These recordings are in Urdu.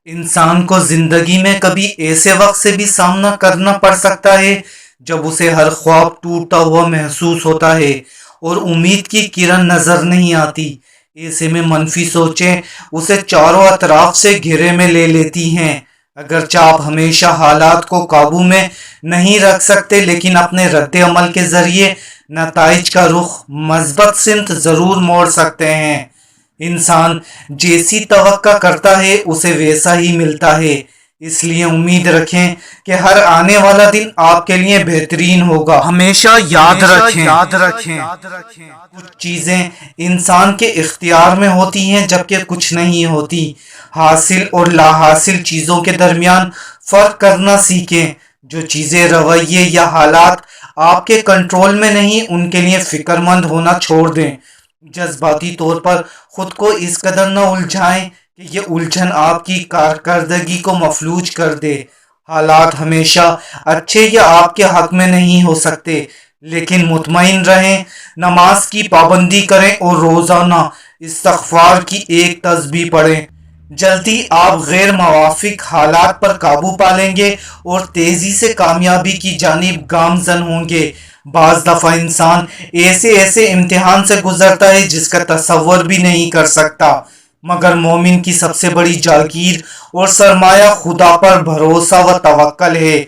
انسان کو زندگی میں کبھی ایسے وقت سے بھی سامنا کرنا پڑ سکتا ہے جب اسے ہر خواب ٹوٹتا ہوا محسوس ہوتا ہے اور امید کی کرن نظر نہیں آتی۔ ایسے میں منفی سوچیں اسے چاروں اطراف سے گھیرے میں لے لیتی ہیں۔ اگرچہ آپ ہمیشہ حالات کو قابو میں نہیں رکھ سکتے، لیکن اپنے رد عمل کے ذریعے نتائج کا رخ مثبت سمت ضرور موڑ سکتے ہیں۔ انسان جیسی توقع کرتا ہے اسے ویسا ہی ملتا ہے، اس لیے امید رکھیں کہ ہر آنے والا دن آپ کے لیے بہترین ہوگا۔ ہمیشہ یاد رکھیں کچھ چیزیں انسان کے اختیار میں ہوتی ہیں جبکہ کچھ نہیں ہوتی۔ حاصل اور لا حاصل چیزوں کے درمیان فرق کرنا سیکھیں۔ جو چیزیں، رویے یا حالات آپ کے کنٹرول میں نہیں، ان کے لیے فکر مند ہونا چھوڑ دیں۔ جذباتی طور پر خود کو اس قدر نہ الجھائیں کہ یہ الجھن آپ کی کارکردگی کو مفلوج کر دے۔ حالات ہمیشہ اچھے یا آپ کے حق میں نہیں ہو سکتے، لیکن مطمئن رہیں، نماز کی پابندی کریں اور روزانہ استغفار کی ایک تسبیح پڑھیں۔ جلدی آپ غیر موافق حالات پر قابو پا لیں گے اور تیزی سے کامیابی کی جانب گامزن ہوں گے۔ بعض دفعہ انسان ایسے امتحان سے گزرتا ہے جس کا تصور بھی نہیں کر سکتا، مگر مومن کی سب سے بڑی جاگیر اور سرمایہ خدا پر بھروسہ و توکل ہے۔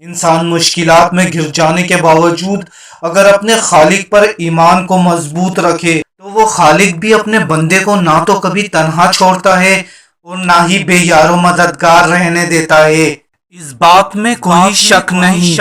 انسان مشکلات میں گر جانے کے باوجود اگر اپنے خالق پر ایمان کو مضبوط رکھے تو وہ خالق بھی اپنے بندے کو نہ تو کبھی تنہا چھوڑتا ہے اور نہ ہی بے یار و مددگار رہنے دیتا ہے۔ اس بات میں کوئی شک نہیں۔